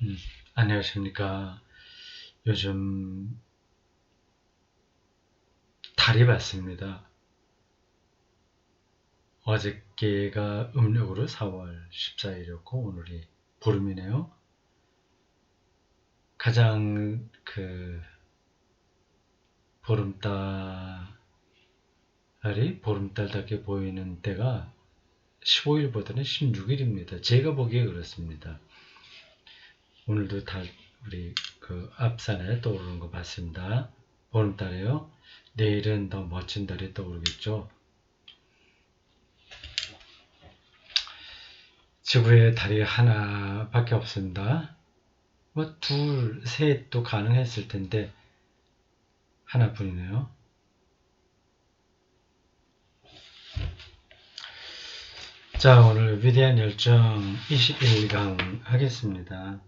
음, 안녕하십니까. 요즘 달이 밝습니다. 어저께가 음력으로 4월 14일이었고 오늘이 보름이네요. 가장 보름달이 보름달답게 보이는 때가 15일보다는 16일입니다. 제가 보기에 그렇습니다. 오늘도 우리 앞산에 떠오르는 거 봤습니다. 보름달이요. 내일은 더 멋진 달이 떠오르겠죠. 지구에 달이 하나밖에 없습니다. 뭐 둘, 셋도 가능했을 텐데 하나뿐이네요. 자, 오늘 위대한 열정 21강 하겠습니다.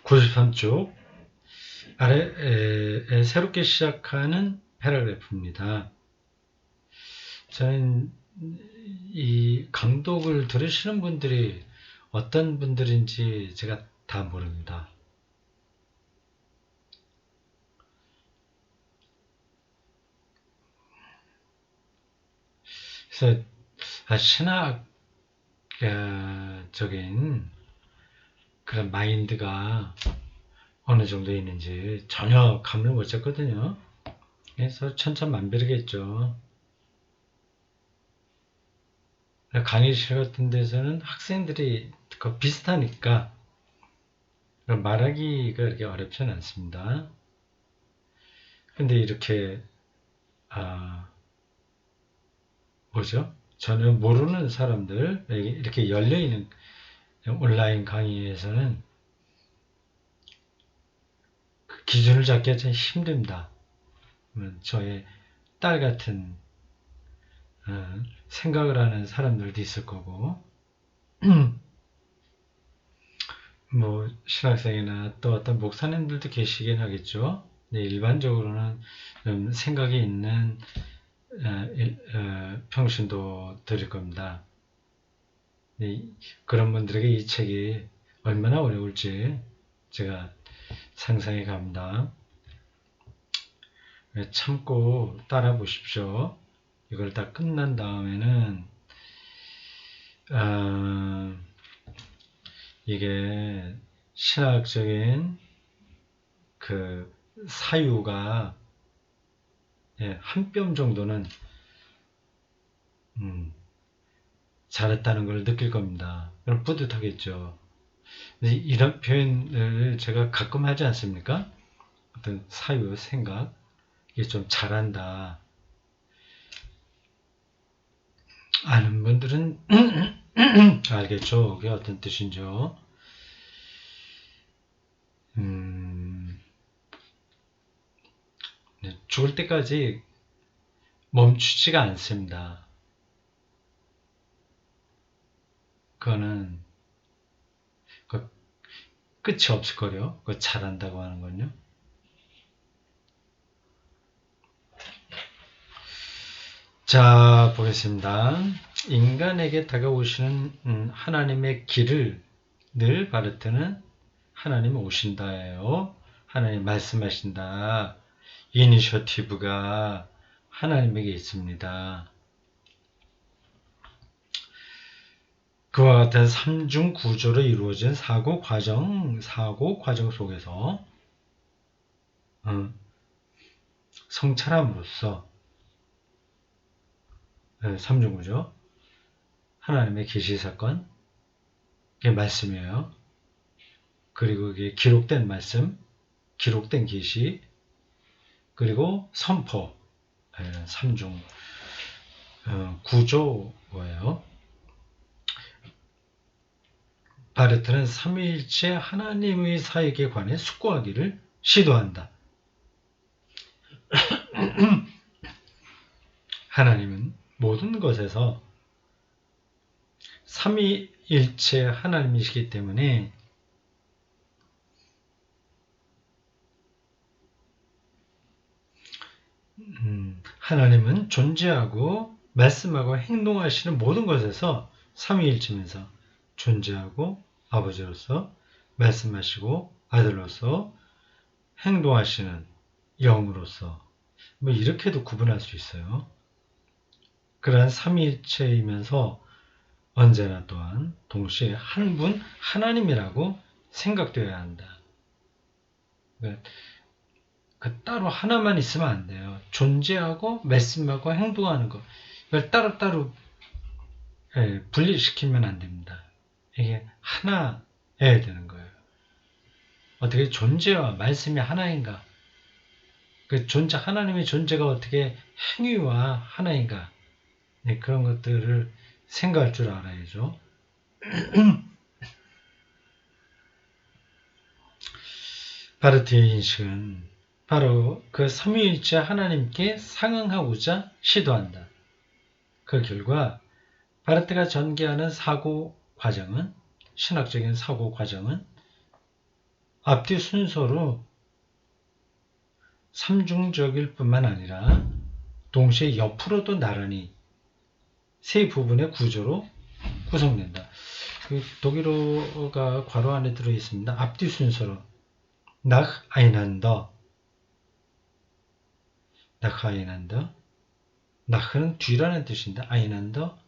93쪽 아래에 새롭게 시작하는 패러그래프입니다. 저는 이 강독을 들으시는 분들이 어떤 분들인지 제가 다 모릅니다. 그래서 신학적인 그런 마인드가 어느 정도 있는지 전혀 감을 못 잡거든요. 그래서 천차만별이겠죠. 강의실 같은 데서는 학생들이 비슷하니까 말하기가 그렇게 어렵지는 않습니다. 근데 이렇게 뭐죠? 전혀 모르는 사람들 이렇게 열려있는 온라인 강의에서는 기준을 잡기가 참 힘듭니다. 저의 딸 같은 생각을 하는 사람들도 있을 거고 뭐 신학생이나 또 어떤 목사님들도 계시긴 하겠죠. 네, 일반적으로는 생각이 있는 평신도 드릴 겁니다. 네, 그런 분들에게 이 책이 얼마나 어려울지 제가 상상해 갑니다. 참고 따라 보십시오. 이걸 다 끝난 다음에는 이게 신학적인 사유가 한 뼘 정도는 잘했다는 걸 느낄 겁니다. 그럼 뿌듯하겠죠. 이런 표현을 제가 가끔 하지 않습니까? 어떤 사유, 생각, 이게 좀 잘한다. 아는 분들은 알겠죠? 그게 어떤 뜻인지요? 죽을 때까지 멈추지가 않습니다. 그거는 끝이 없을 거요. 그거 잘한다고 하는 건요. 자, 보겠습니다. 인간에게 다가오시는 하나님의 길을 늘 가르치는 하나님 오신다예요. 하나님 말씀하신다. 이니셔티브가 하나님에게 있습니다. 그와 같은 삼중 구조로 이루어진 사고 과정 속에서 성찰함으로써 삼중 구조, 하나님의 계시 사건, 이게 말씀이에요. 그리고 이게 기록된 말씀, 기록된 계시, 그리고 선포, 삼중 구조예요. 바르트는 삼위일체 하나님의 사역에 관해 숙고하기를 시도한다. 하나님은 모든 것에서 삼위일체 하나님이시기 때문에 하나님은 존재하고 말씀하고 행동하시는 모든 것에서 삼위일체면서 존재하고 아버지로서 말씀하시고 아들로서 행동하시는 영으로서 뭐 이렇게도 구분할 수 있어요. 그러한 삼위일체이면서 언제나 또한 동시에 한 분 하나님이라고 생각되어야 한다. 그 따로 하나만 있으면 안 돼요. 존재하고 말씀하고 행동하는 거 이걸 따로따로 분리시키면 안 됩니다. 이게 하나여야 되는 거예요. 어떻게 존재와 말씀이 하나인가? 그 존재 하나님의 존재가 어떻게 행위와 하나인가? 그런 것들을 생각할 줄 알아야죠. 바르트의 인식은 바로 그 삼위일체 하나님께 상응하고자 시도한다. 그 결과 바르트가 전개하는 사고 과정은 신학적인 사고 과정은 앞뒤 순서로 삼중적일 뿐만 아니라 동시에 옆으로도 나란히 세 부분의 구조로 구성된다. 그 독일어가 괄호 안에 들어있습니다. 앞뒤 순서로 나흐아이난더 나흐는 뒤라는 뜻인데 아이난더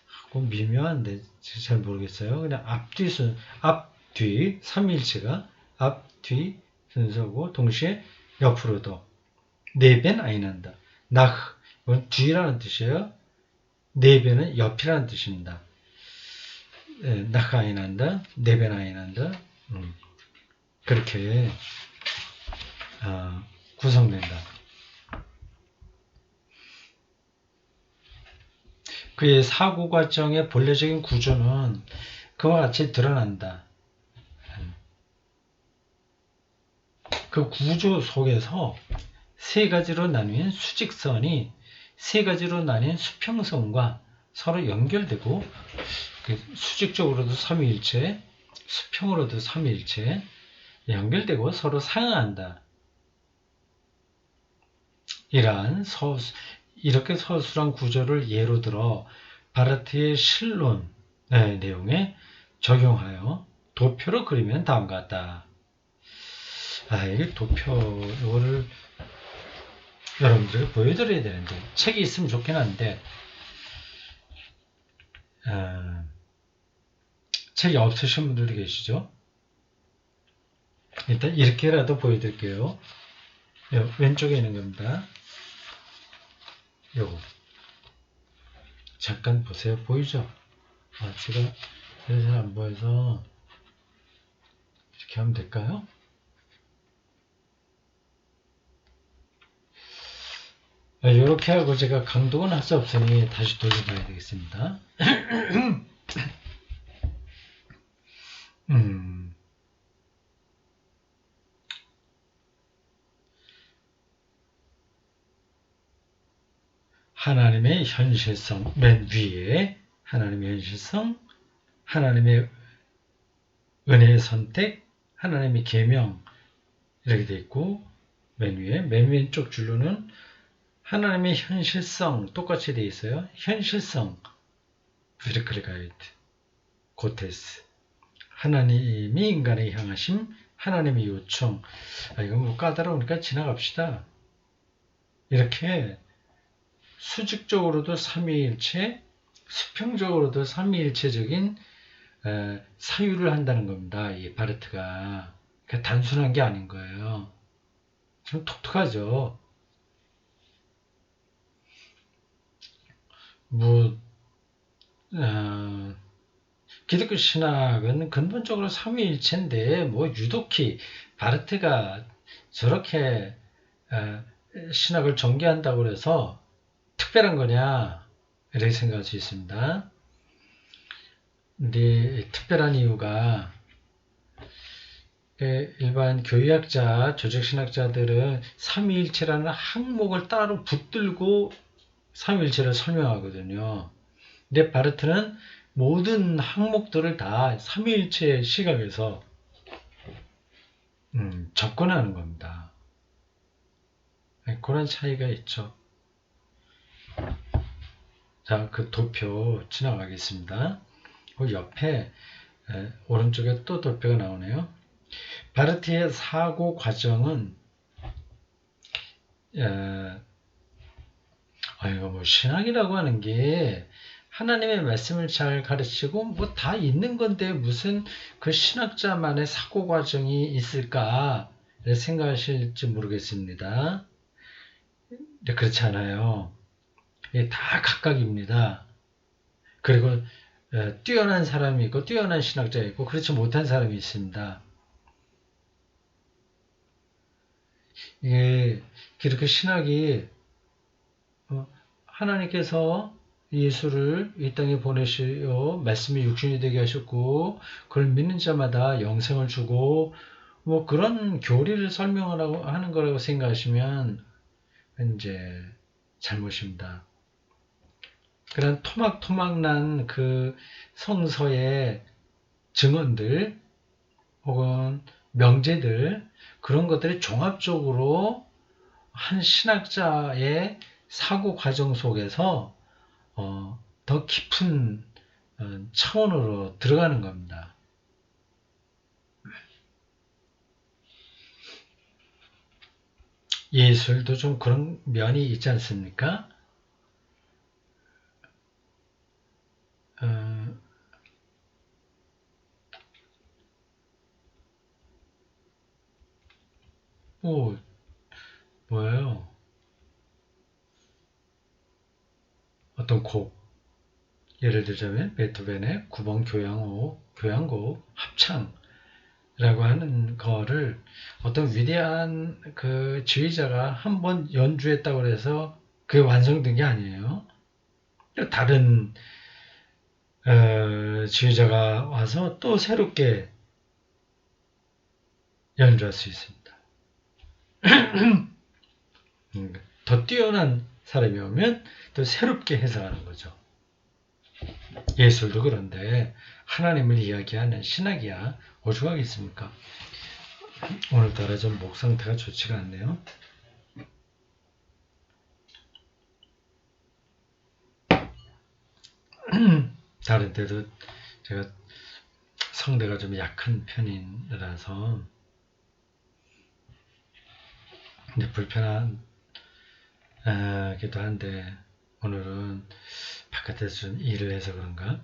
하고 미묘한데 잘 모르겠어요. 그냥 앞뒤 삼위일체가 앞뒤 순서고 동시에 옆으로도 네벤 아이난더 나흐 이건 뒤라는 뜻이에요. 네벤은 옆이라는 뜻입니다. 나흐 아이난더 네벤 아이난더 그렇게 구성된다. 그의 사고 과정의 본래적인 구조는 그와 같이 드러난다. 그 구조 속에서 세 가지로 나뉜 수직선이 세 가지로 나뉜 수평선과 서로 연결되고 수직적으로도 삼위일체, 수평으로도 삼위일체 연결되고 서로 상응한다. 이러한 이렇게 서술한 구조를 예로 들어 바르트의 실론 내용에 적용하여 도표로 그리면 다음과 같다. 이게 도표 이거를 여러분들에게 보여드려야 되는데 책이 있으면 좋긴 한데 책이 없으신 분들도 계시죠? 일단 이렇게라도 보여드릴게요. 왼쪽에 있는 겁니다. 요거 잠깐 보세요. 보이죠? 제가 잘 안 보여서 이렇게 하면 될까요? 이렇게 하고 제가 강도는 할 수 없으니 다시 돌려봐야 되겠습니다. 하나님의 현실성 맨 위에 하나님의 현실성, 하나님의 은혜의 선택, 하나님의 계명 이렇게 되어 있고 맨 왼쪽 줄로는 하나님의 현실성 똑같이 되어 있어요. 현실성 비르클가이트 고테스 하나님이 인간에 향하심 하나님의 요청 이건 뭐 까다로우니까 지나갑시다. 이렇게 수직적으로도 삼위일체 수평적으로도 삼위일체적인 사유를 한다는 겁니다. 이 바르트가 단순한 게 아닌 거예요. 좀 독특하죠. 기독교 신학은 근본적으로 삼위일체인데 유독히 바르트가 저렇게 신학을 전개한다고 해서 특별한 거냐 이렇게 생각할 수 있습니다. 근데 특별한 이유가 일반 교의학자, 조직신학자들은 삼위일체라는 항목을 따로 붙들고 삼위일체를 설명하거든요. 근데 바르트는 모든 항목들을 다 삼위일체 시각에서 접근하는 겁니다. 그런 차이가 있죠. 자, 그 도표 지나가겠습니다. 그 옆에 오른쪽에 또 도표가 나오네요. 바르트의 사고 과정은 이거 뭐 신학이라고 하는 게 하나님의 말씀을 잘 가르치고 뭐 다 있는 건데 무슨 그 신학자만의 사고 과정이 있을까 생각하실지 모르겠습니다. 그렇지 않아요. 다 각각입니다. 그리고 뛰어난 사람이 있고 뛰어난 신학자가 있고 그렇지 못한 사람이 있습니다. 이게 그렇게 신학이 하나님께서 예수를 이 땅에 보내시어 말씀이 육신이 되게 하셨고 그걸 믿는 자마다 영생을 주고 뭐 그런 교리를 설명하라고 하는 거라고 생각하시면 이제 잘못입니다. 그런 토막토막난 그 성서의 증언들 혹은 명제들 그런 것들이 종합적으로 한 신학자의 사고 과정 속에서 더 깊은 차원으로 들어가는 겁니다. 예술도 좀 그런 면이 있지 않습니까? 뭐예요? 어떤 곡, 예를 들자면 베토벤의 9번 교향곡 합창이라고 하는 거를 어떤 위대한 그 지휘자가 한 번 연주했다고 해서 그게 완성된 게 아니에요. 다른 지휘자가 와서 또 새롭게 연주할 수 있습니다. 더 뛰어난 사람이 오면 또 새롭게 해석하는 거죠. 예술도 그런데 하나님을 이야기하는 신학이야 오죽하겠습니까? 오늘따라 좀 목 상태가 좋지가 않네요. 다른 때도 제가 성대가 좀 약한 편이라서 이제 불편하기도 한데 오늘은 바깥에서 좀 일을 해서 그런가?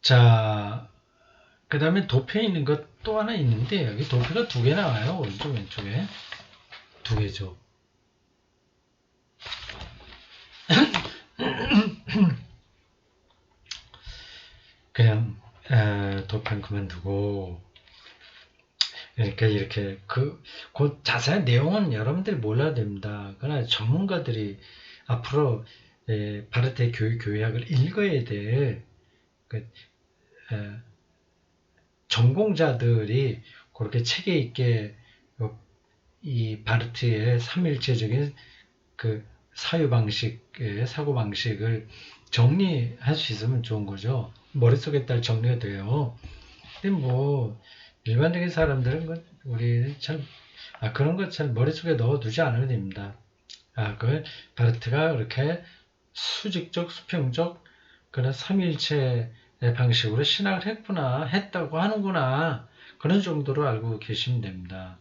자, 그 다음에 도표에 있는 것 또 하나 있는데 여기 도표가 2개 나와요. 오른쪽 왼쪽에 2개죠. 그냥 도표는 그만두고 그러니까 이렇게 그 자세한 내용은 여러분들이 몰라야 됩니다. 그러나 전문가들이 앞으로 바르테 교회학을 읽어야 될 그, 전공자들이 그렇게 체계 있게 이 바르트의 삼일체적인 그 사유 방식의 사고 방식을 정리할 수 있으면 좋은 거죠. 머릿속에 딱 정리가 돼요. 근데 뭐 일반적인 사람들은 우리 잘 그런 거 잘 머릿속에 넣어두지 않아도 됩니다. 그걸 바르트가 그렇게 수직적, 수평적 그런 삼일체 방식으로 신학을 했다고 하는구나. 그런 정도로 알고 계시면 됩니다.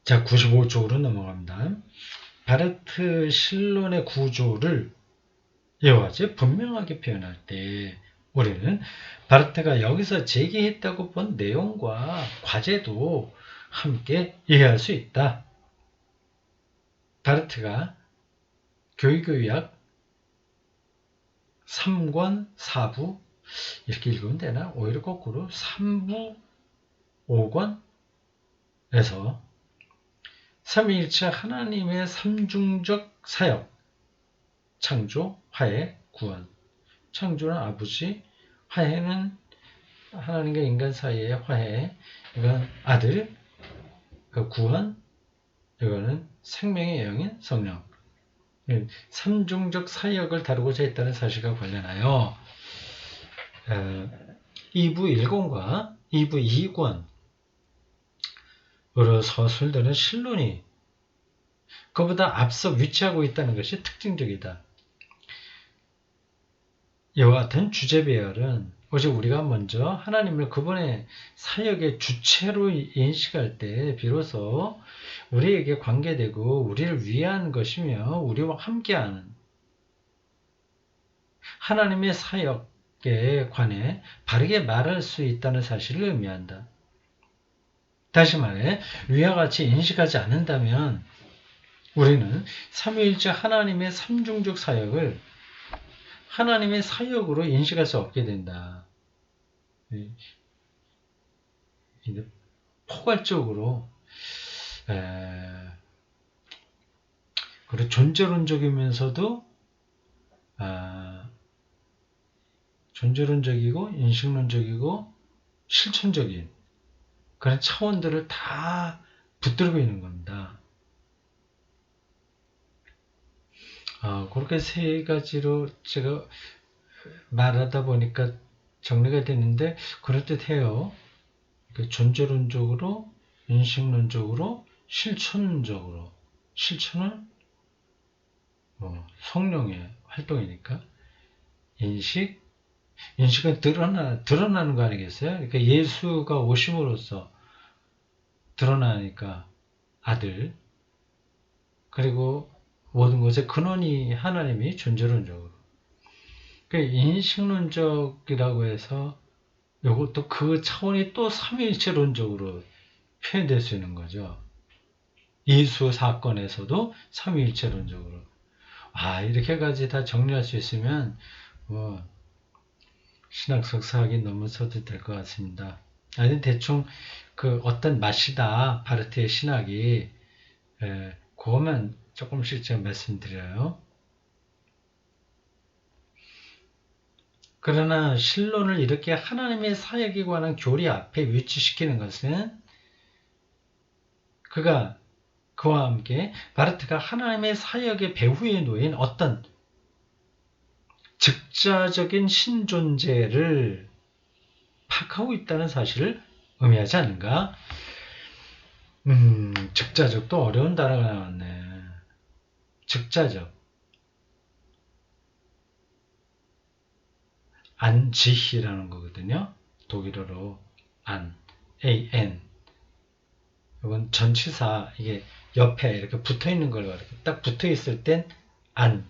자, 95쪽으로 넘어갑니다. 바르트 신론의 구조를 이와 같이 분명하게 표현할 때 우리는 바르트가 여기서 제기했다고 본 내용과 과제도 함께 이해할 수 있다. 바르트가 교육교약 3권 4부 이렇게 읽으면 되나? 오히려 거꾸로 3부 5권에서 삼위일체 하나님의 삼중적 사역 창조, 화해, 구원. 창조는 아버지, 화해는 하나님과 인간 사이의 화해, 이건 아들, 구원, 이거는 생명의 영인 성령. 삼중적 사역을 다루고자 했다는 사실과 관련하여 2부 1권과 2부 2권으로 서술되는 신론이 그보다 앞서 위치하고 있다는 것이 특징적이다. 이와 같은 주제 배열은 오직 우리가 먼저 하나님을 그분의 사역의 주체로 인식할 때 비로소 우리에게 관계되고 우리를 위한 것이며 우리와 함께하는 하나님의 사역에 관해 바르게 말할 수 있다는 사실을 의미한다. 다시 말해 위와 같이 인식하지 않는다면 우리는 삼위일체 하나님의 삼중적 사역을 하나님의 사역으로 인식할 수 없게 된다. 포괄적으로 그리고 존재론적이면서도 존재론적이고 인식론적이고 실천적인 그런 차원들을 다 붙들고 있는 겁니다. 그렇게 세 가지로 제가 말하다 보니까 정리가 되는데 그럴듯해요. 존재론적으로, 인식론적으로, 실천적으로. 실천은 성령의 활동이니까 인식은 드러나는 거 아니겠어요? 그러니까 예수가 오심으로써 드러나니까 아들 그리고 모든 것의 근원이 하나님이 존재론적으로 그러니까 인식론적이라고 해서 이것도 그 차원이 또 삼위일체론적으로 표현될 수 있는 거죠. 예수 사건에서도 삼위일체론적으로 이렇게까지 다 정리할 수 있으면 신학 석사하기 넘어서도 될 것 같습니다. 아니 대충 그 어떤 맛이다 바르트의 신학이 그거만 조금씩 제가 말씀드려요. 그러나 신론을 이렇게 하나님의 사역에 관한 교리 앞에 위치시키는 것은 그와 함께 바르트가 하나님의 사역의 배후에 놓인 어떤 즉자적인 신존재를 파악하고 있다는 사실을 의미하지 않는가? 즉자적도 어려운 단어가 나왔네. 즉자적. 안지히라는 거거든요. 독일어로 안, an. 이건 전치사, 이게 옆에 이렇게 붙어 있는 걸 이렇게 딱 붙어 있을 땐 안,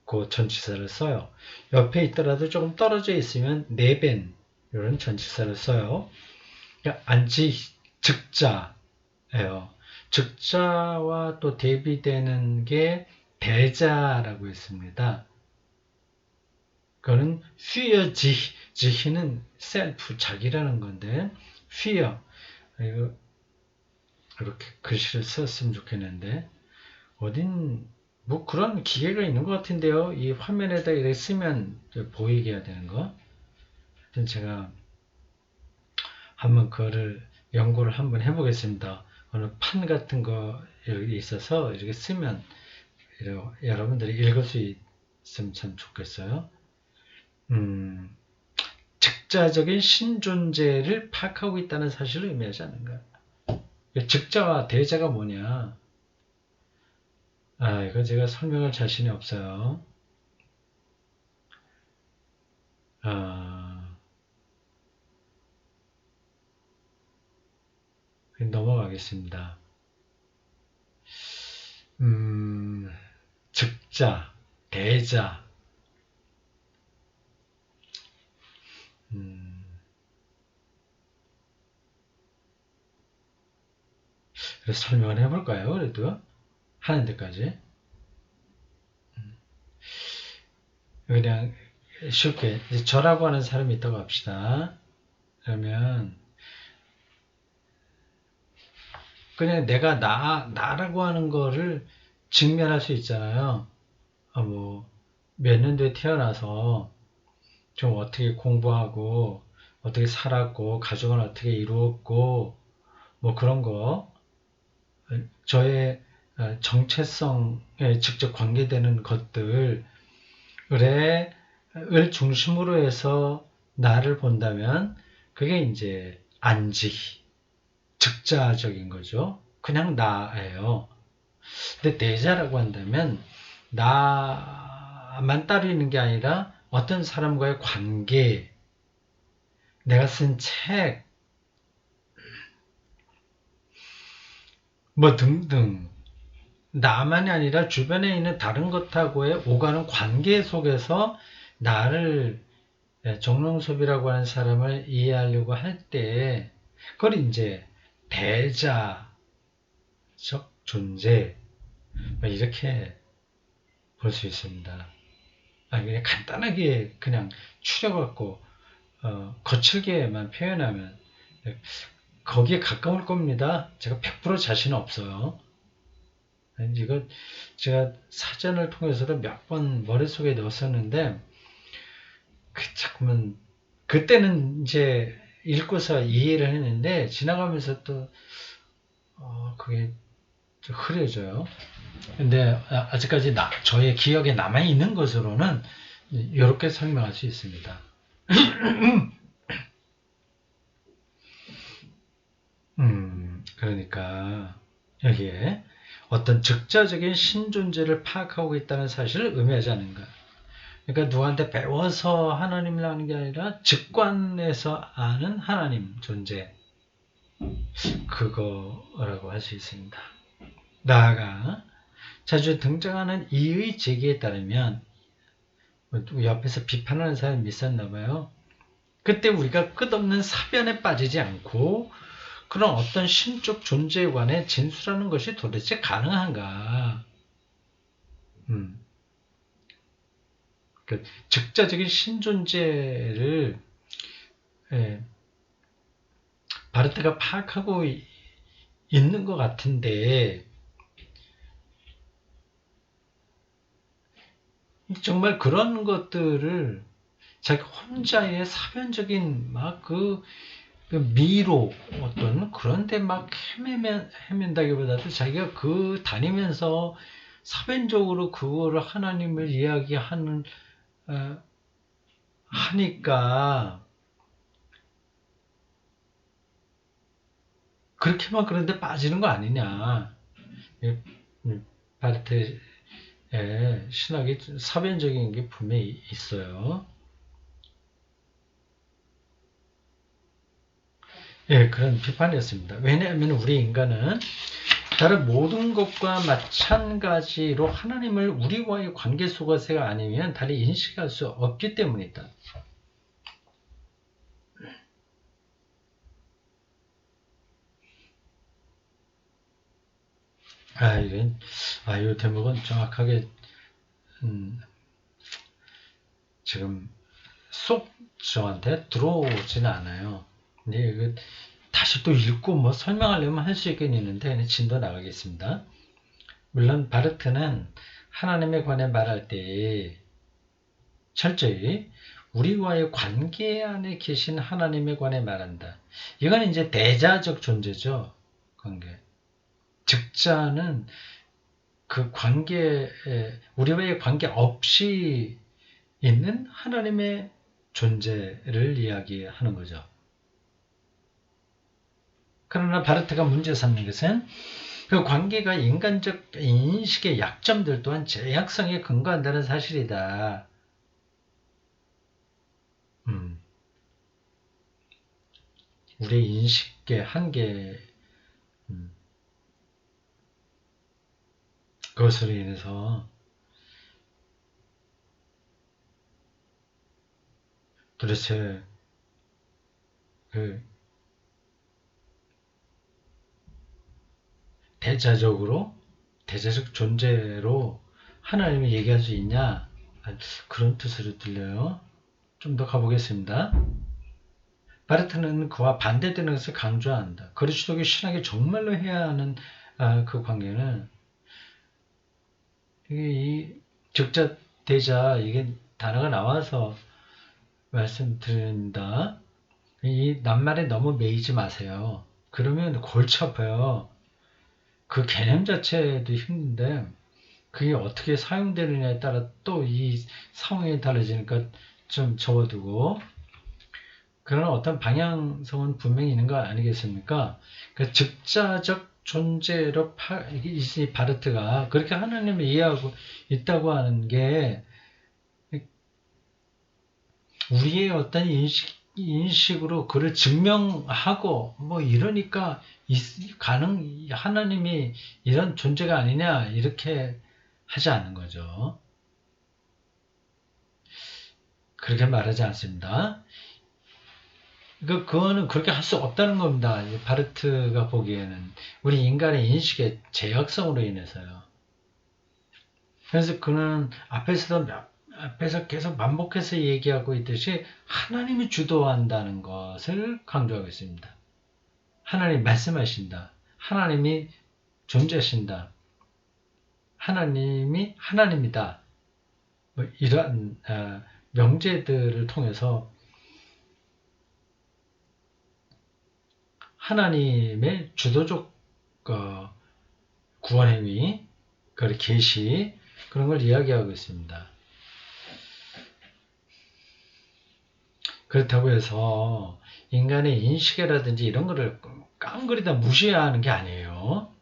그 전치사를 써요. 옆에 있더라도 조금 떨어져 있으면 네벤, 이런 전치사를 써요. 그러니까 안지, 즉자예요. 즉자와 또 대비되는 게 대자라고 했습니다. 그거는 fear 지히는 self 자기라는 건데 fear 이렇게 글씨를 썼으면 좋겠는데 어딘 뭐 그런 기계가 있는 것 같은데요. 이 화면에다 이렇게 쓰면 보이게 해야 되는 거. 하여튼 제가 한번 그거를 연구를 한번 해보겠습니다. 어느 판 같은 거 여기 있어서 이렇게 쓰면 여러분들이 읽을 수 있으면 참 좋겠어요. 즉자적인 신존재를 파악하고 있다는 사실을 의미하지 않는가. 즉자와 대자가 뭐냐. 이거 제가 설명할 자신이 없어요. 넘어가겠습니다. 즉자, 대자. 그래서 설명을 해볼까요? 그래도 하는 데까지 그냥 쉽게 저라고 하는 사람이 있다고 합시다. 그러면 그냥 내가 나라고 하는 거를 직면할 수 있잖아요. 몇 년도에 태어나서 좀 어떻게 공부하고 어떻게 살았고 가족은 어떻게 이루었고 뭐 그런 거 저의 정체성에 직접 관계되는 것들을 중심으로 해서 나를 본다면 그게 이제 안지기, 즉자적인 거죠. 그냥 나예요. 근데 대자라고 한다면 나만 따르는 게 아니라 어떤 사람과의 관계, 내가 쓴 책, 뭐 등등 나만이 아니라 주변에 있는 다른 것하고의 오가는 관계 속에서 나를 정롱섭이라고 하는 사람을 이해하려고 할 때 그걸 이제 대자적 존재 이렇게 볼 수 있습니다. 그냥 간단하게 그냥 추려갖고 거칠게만 표현하면 거기에 가까울 겁니다. 제가 100% 자신은 없어요. 이거 제가 사전을 통해서도 몇 번 머릿속에 넣었었는데 자꾸만 그때는 이제 읽고서 이해를 했는데 지나가면서 또 그게 좀 흐려져요. 근데 아직까지 저의 기억에 남아있는 것으로는 이렇게 설명할 수 있습니다. 그러니까 여기에 어떤 즉자적인 신존재를 파악하고 있다는 사실을 의미하지 않는가. 그러니까 누구한테 배워서 하나님을 아는 게 아니라 직관에서 아는 하나님 존재, 그거라고 할 수 있습니다. 나아가 자주 등장하는 이의 제기에 따르면 옆에서 비판하는 사람이 있었나 봐요. 그때 우리가 끝없는 사변에 빠지지 않고 그런 어떤 신적 존재에 관해 진술하는 것이 도대체 가능한가? 그 즉자적인 신존재를 바르트가 파악하고 있는 것 같은데 정말 그런 것들을 자기 혼자의 사변적인 막 그 미로 어떤 그런데 막 헤맨다기보다도 자기가 그 다니면서 사변적으로 그거를 하나님을 이야기하는 하니까 그렇게만 그런데 빠지는 거 아니냐. 바르트의 신학이 사변적인 게 분명히 있어요. 그런 비판이었습니다. 왜냐하면 우리 인간은 다른 모든 것과 마찬가지로 하나님을 우리와의 관계 속에서가 아니면 달리 인식할 수 없기 때문이다. 이 대목은 정확하게 지금 쏙 저한테 들어오지는 않아요. 근데 이거 다시 또 읽고 뭐 설명하려면 할 수 있겠는데 진도 나가겠습니다. 물론 바르트는 하나님에 관해 말할 때 철저히 우리와의 관계 안에 계신 하나님에 관해 말한다. 이건 이제 대자적 존재죠. 관계. 즉자는 그 관계에 우리와의 관계 없이 있는 하나님의 존재를 이야기하는 거죠. 그러나 바르트가 문제 삼는 것은 그 관계가 인간적 인식의 약점들 또한 제약성에 근거한다는 사실이다. 우리의 인식의 한계, 그것으로 인해서 도대체 그 대자적 존재로 하나님을 얘기할 수 있냐? 그런 뜻으로 들려요. 좀 더 가보겠습니다. 바르트는 그와 반대되는 것을 강조한다. 그리스도교 신학이 정말로 해야 하는 그 관계는 이 적자 대자 이게 단어가 나와서 말씀드립니다. 이 낱말에 너무 매이지 마세요. 그러면 골치 아파요. 그 개념 자체도 힘든데 그게 어떻게 사용되느냐에 따라 또 이 상황이 달라지니까 좀 접어두고 그러나 어떤 방향성은 분명히 있는 거 아니겠습니까? 그 즉자적 존재로 이 바르트가 그렇게 하나님을 이해하고 있다고 하는 게 우리의 어떤 인식으로 그를 증명하고 뭐 이러니까 하나님이 이런 존재가 아니냐 이렇게 하지 않는 거죠. 그렇게 말하지 않습니다. 그거는 그렇게 할 수 없다는 겁니다. 바르트가 보기에는 우리 인간의 인식의 제약성으로 인해서요. 그래서 그는 앞에서 계속 반복해서 얘기하고 있듯이 하나님이 주도한다는 것을 강조하고 있습니다. 하나님 말씀하신다. 하나님이 존재하신다. 하나님이 하나님이다. 뭐 이러한 명제들을 통해서 하나님의 주도적 구원 행위, 그 계시 그런 걸 이야기하고 있습니다. 그렇다고 해서 인간의 인식이라든지 이런 거를 깡그리다 무시하는 게 아니에요.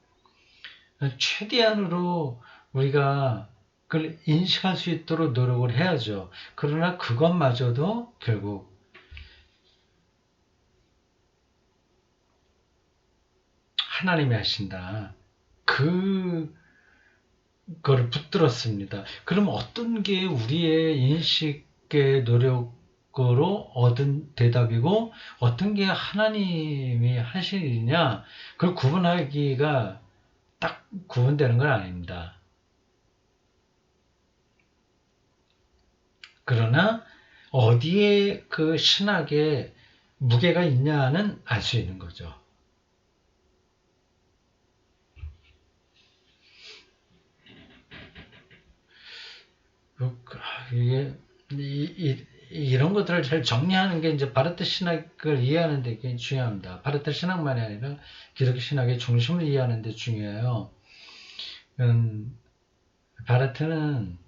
최대한으로 우리가 그걸 인식할 수 있도록 노력을 해야죠. 그러나 그것마저도 결국 하나님이 하신다. 그거를 붙들었습니다. 그럼 어떤 게 우리의 인식의 노력으로 얻은 대답이고 어떤 게 하나님이 하신 일이냐? 그걸 구분하기가 딱 구분되는 건 아닙니다. 그러나 어디에 그 신학의 무게가 있냐는 알 수 있는 거죠. 이게 이런 것들을 잘 정리하는 게 이제 바르트 신학을 이해하는 데 중요합니다. 바르트 신학만이 아니라 기독교 신학의 중심을 이해하는 데 중요해요. 바르트는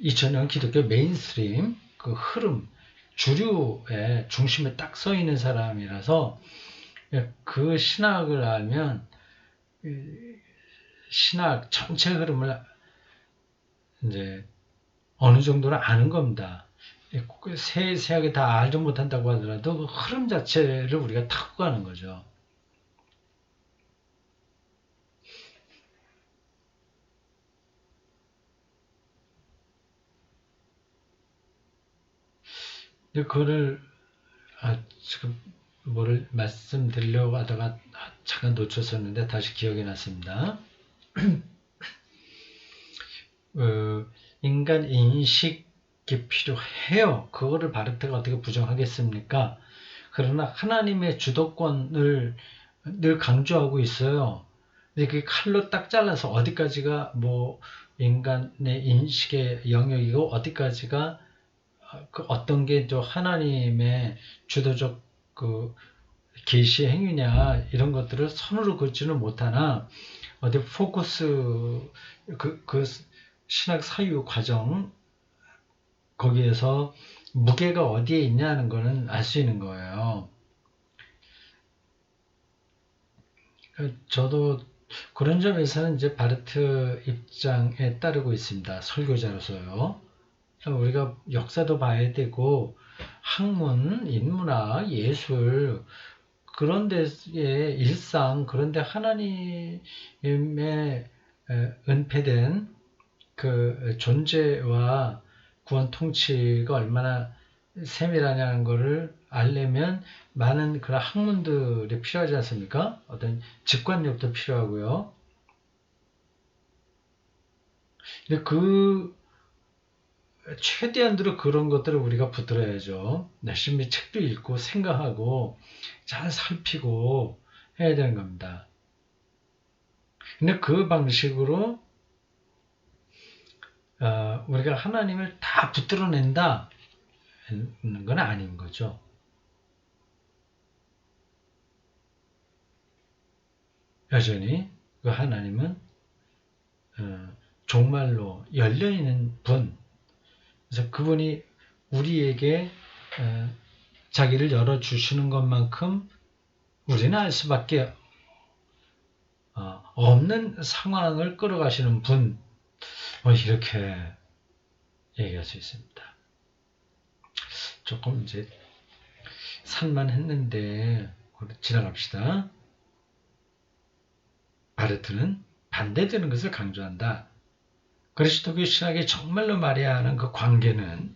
2000년 기독교 메인스트림 그 흐름 주류의 중심에 딱 서 있는 사람이라서 그 신학을 알면 신학 전체 흐름을 이제 어느 정도는 아는 겁니다. 세세하게 다 알지 못한다고 하더라도 그 흐름 자체를 우리가 타고 가는 거죠. 근데 그거를 지금 뭐를 말씀드리려고 하다가 잠깐 놓쳤었는데 다시 기억이 났습니다. 인간 인식이 필요해요. 그거를 바르트가 어떻게 부정하겠습니까? 그러나 하나님의 주도권을 늘 강조하고 있어요. 근데 그게 칼로 딱 잘라서 어디까지가 뭐 인간의 인식의 영역이고 어디까지가 그 어떤 게 또 하나님의 주도적 그 계시 행위냐 이런 것들을 선으로 긋지는 못하나 어디 포커스 그 신학 사유 과정 거기에서 무게가 어디에 있냐는 거는 알 수 있는 거예요. 저도 그런 점에서는 이제 바르트 입장에 따르고 있습니다. 설교자로서요. 우리가 역사도 봐야 되고 학문, 인문학, 예술 그런 데의 일상 그런데 하나님의 은폐된 그 존재와 구원 통치가 얼마나 세밀하냐는 것을 알려면 많은 그런 학문들이 필요하지 않습니까? 어떤 직관력도 필요하고요. 근데 최대한으로 그런 것들을 우리가 붙들어야죠. 열심히 책도 읽고 생각하고 잘 살피고 해야 되는 겁니다. 근데 그 방식으로 우리가 하나님을 다 붙들어낸다는 건 아닌 거죠. 여전히 그 하나님은 정말로 열려있는 분, 그래서 그분이 우리에게 자기를 열어주시는 것만큼 우리는 알 수밖에 없는 상황을 끌어가시는 분, 이렇게 얘기할 수 있습니다. 조금 이제 산만했는데 지나갑시다. 바르트는 반대되는 것을 강조한다. 그리스도교 신학이 정말로 말해야 하는 그 관계는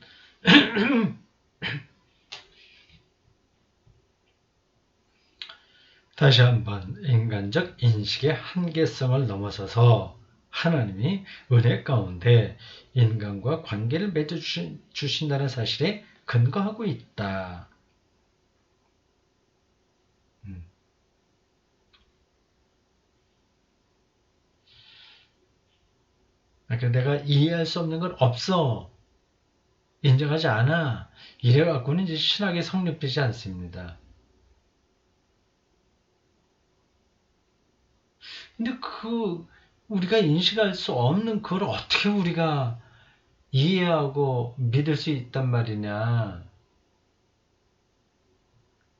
다시 한번 인간적 인식의 한계성을 넘어서서 하나님이 은혜 가운데 인간과 관계를 맺어주신다는 사실에 근거하고 있다. 그러니까 내가 이해할 수 없는 건 없어. 인정하지 않아. 이래갖고는 이제 신학이 성립되지 않습니다. 근데 우리가 인식할 수 없는 그걸 어떻게 우리가 이해하고 믿을 수 있단 말이냐.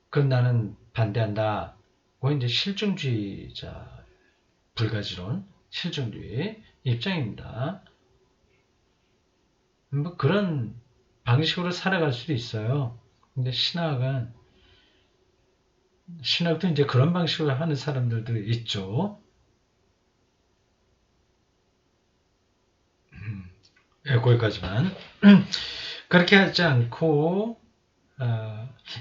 그건 나는 반대한다. 그건 이제 실증주의자, 불가지론, 실증주의 입장입니다. 뭐 그런 방식으로 살아갈 수도 있어요. 근데 신학도 이제 그런 방식으로 하는 사람들도 있죠. 거기까지만. 그렇게 하지 않고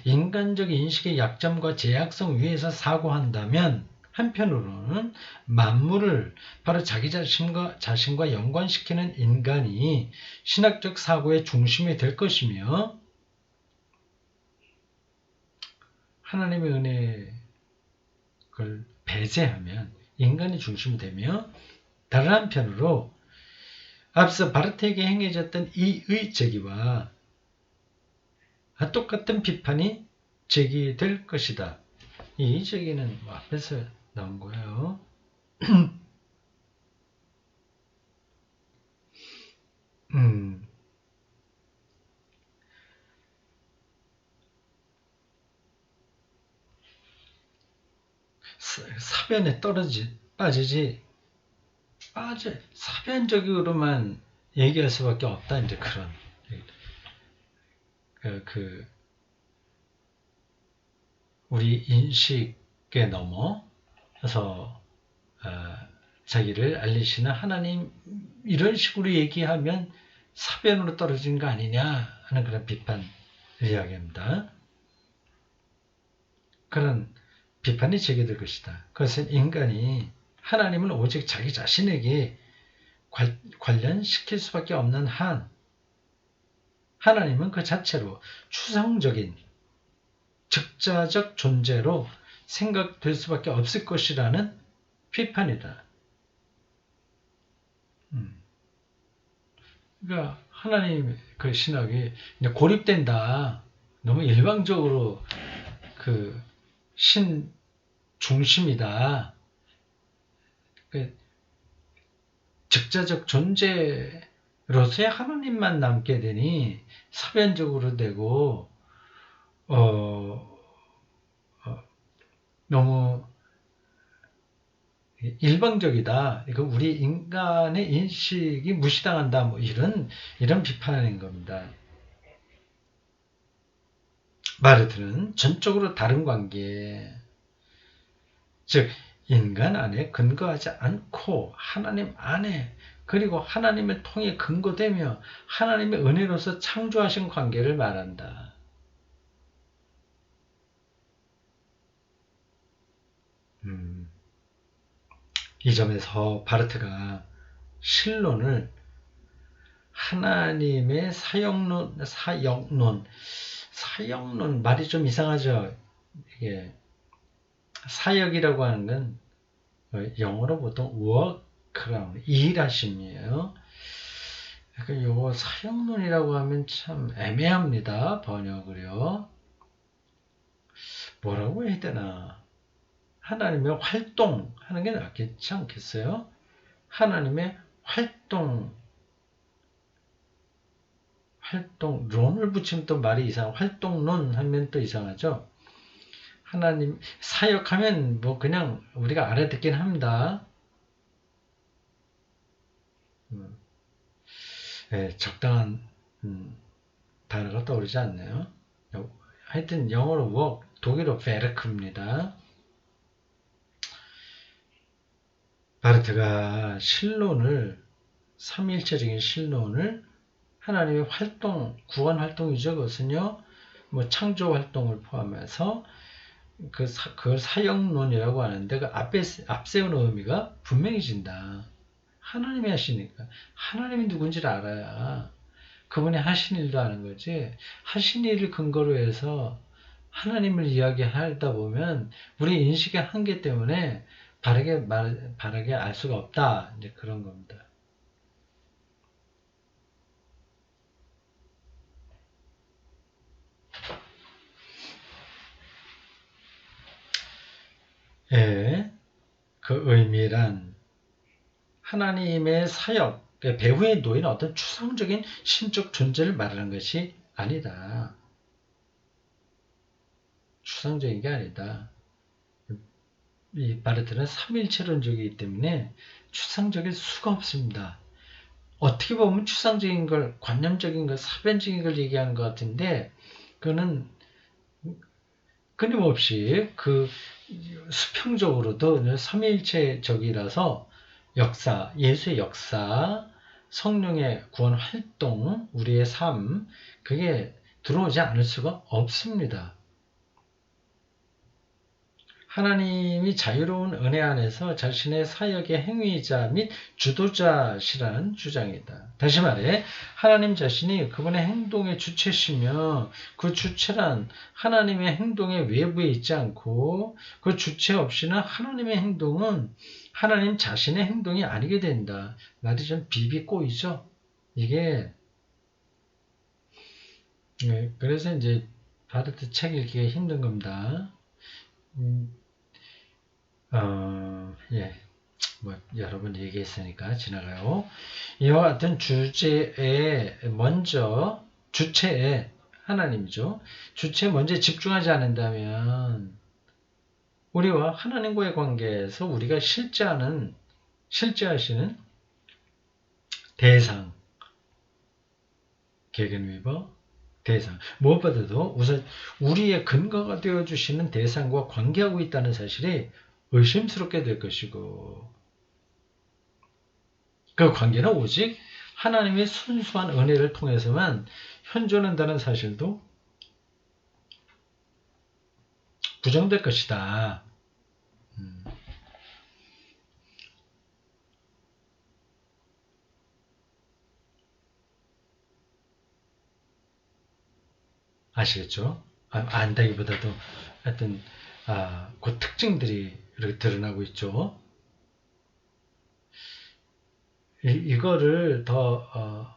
인간적 인식의 약점과 제약성 위에서 사고한다면 한편으로는 만물을 바로 자기 자신과 연관시키는 인간이 신학적 사고의 중심이 될 것이며 하나님의 은혜를 배제하면 인간이 중심이 되며 다른 한편으로 앞서 바르트에게 행해졌던 이의 제기와 똑같은 비판이 제기될 것이다. 이 제기는 앞에서 나온 거예요. 사변에 빠지지 사변적으로만 얘기할 수밖에 없다. 이제 그런 우리 인식에 넘어서 자기를 알리시는 하나님 이런 식으로 얘기하면 사변으로 떨어진 거 아니냐 하는 그런 비판을 이야기합니다. 그런 비판이 제기될 것이다. 그것은 인간이 하나님을 오직 자기 자신에게 관련시킬 수밖에 없는 한 하나님은 그 자체로 추상적인 즉자적 존재로 생각될 수밖에 없을 것이라는 비판이다. 그러니까 하나님 그 신학이 고립된다. 너무 일방적으로 신 중심이다. 즉자적 존재로서의 하나님만 남게 되니 사변적으로 되고 너무 일방적이다. 이거 우리 인간의 인식이 무시당한다. 뭐 이런 비판인 겁니다. 바르트는 전적으로 다른 관계, 즉 인간 안에 근거하지 않고 하나님 안에 그리고 하나님을 통해 근거되며 하나님의 은혜로서 창조하신 관계를 말한다. 이 점에서 바르트가 신론을 하나님의 사역론 말이 좀 이상하죠. 이게 사역이라고 하는 건 영어로 보통 work라고 일하심이에요. 그러니까 요거 사역론이라고 하면 참 애매합니다. 번역을요. 뭐라고 해야 되나? 하나님의 활동하는 게 낫겠지 않겠어요? 하나님의 론을 붙이면 또 말이 활동론 하면 또 이상하죠. 하나님, 사역하면 뭐 그냥 우리가 알아듣긴 합니다. 적당한 단어가 떠오르지 않네요. 하여튼 영어로 work, 독일어 베르크입니다. 바르트가 신론을, 삼위일체적인 신론을 하나님의 구원 활동이죠. 그것은요, 뭐 창조 활동을 포함해서 그걸 사역론이라고 하는데 그 앞세운 의미가 분명해진다. 하나님이 하시니까. 하나님이 누군지를 알아야 그분이 하신 일도 아는 거지. 하신 일을 근거로 해서 하나님을 이야기하다 보면 우리 인식의 한계 때문에 바르게 알 수가 없다. 이제 그런 겁니다. 그 의미란 하나님의 사역, 배후에 놓인 어떤 추상적인 신적 존재를 말하는 것이 아니다. 추상적인 게 아니다. 이 바르트는 삼일체론적이기 때문에 추상적일 수가 없습니다. 어떻게 보면 추상적인 걸, 관념적인 걸, 사변적인 걸 얘기하는 것 같은데 그거는 끊임없이 수평적으로도 삼위일체적이라서 예수의 역사, 성령의 구원 활동, 우리의 삶, 그게 들어오지 않을 수가 없습니다. 하나님이 자유로운 은혜 안에서 자신의 사역의 행위자 및 주도자시라는 주장이다. 다시 말해 하나님 자신이 그분의 행동의 주체시며 그 주체란 하나님의 행동의 외부에 있지 않고 그 주체 없이는 하나님의 행동은 하나님 자신의 행동이 아니게 된다. 말이 좀 비비꼬이죠. 이게 그래서 이제 바르트 책 읽기가 힘든 겁니다. 여러 번 얘기했으니까 지나가요. 이와 같은 주체에 하나님이죠. 주체에 먼저 집중하지 않는다면 우리와 하나님과의 관계에서 우리가 실제하시는 대상, 게겐위버, 대상, 무엇보다도 우선 우리의 근거가 되어주시는 대상과 관계하고 있다는 사실이 의심스럽게 될 것이고 그 관계는 오직 하나님의 순수한 은혜를 통해서만 현존한다는 사실도 부정될 것이다. 아시겠죠? 안다기보다도 하여튼 그 특징들이 이렇게 드러나고 있죠. 이거를 더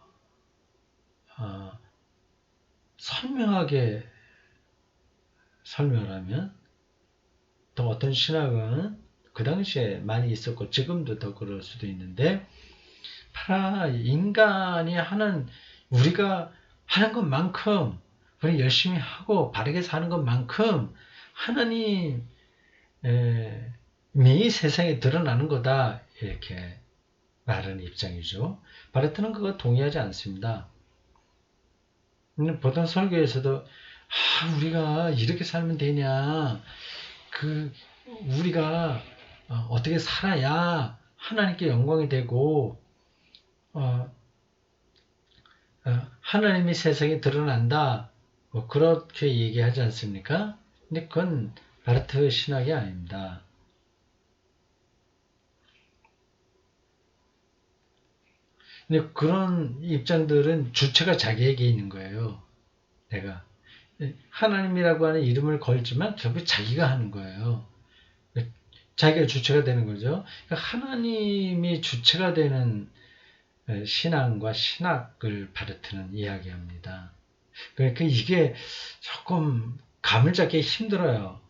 선명하게 설명을 하면 또 어떤 신학은 그 당시에 많이 있었고 지금도 더 그럴 수도 있는데 인간이 우리가 하는 것만큼 우리 열심히 하고 바르게 사는 것만큼 하나님이 세상에 드러나는 거다 이렇게 말하는 입장이죠. 바르트는 그거 동의하지 않습니다. 보통 설교에서도 우리가 이렇게 살면 되냐 우리가 어떻게 살아야 하나님께 영광이 되고 하나님이 세상에 드러난다 뭐 그렇게 얘기하지 않습니까? 근데 그건 바르트 신학이 아닙니다. 근데 그런 입장들은 주체가 자기에게 있는 거예요. 내가 하나님이라고 하는 이름을 걸지만 결국 자기가 하는 거예요. 자기가 주체가 되는 거죠. 그러니까 하나님이 주체가 되는 신앙과 신학을 바르트는 이야기합니다. 그러니까 이게 조금 감을 잡기 힘들어요.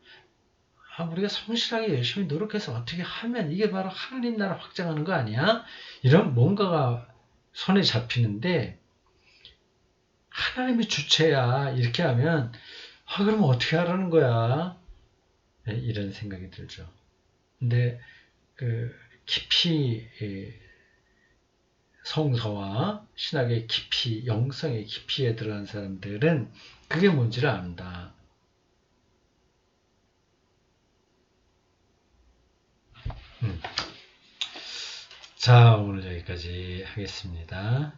우리가 성실하게 열심히 노력해서 어떻게 하면 이게 바로 하나님 나라 확장하는 거 아니야? 이런 뭔가가 손에 잡히는데 하나님이 주체야. 이렇게 하면 그럼 어떻게 하라는 거야? 네, 이런 생각이 들죠. 근데 깊이 성서와 신학의 깊이, 영성의 깊이에 들어간 사람들은 그게 뭔지를 안다. 자, 오늘 여기까지 하겠습니다.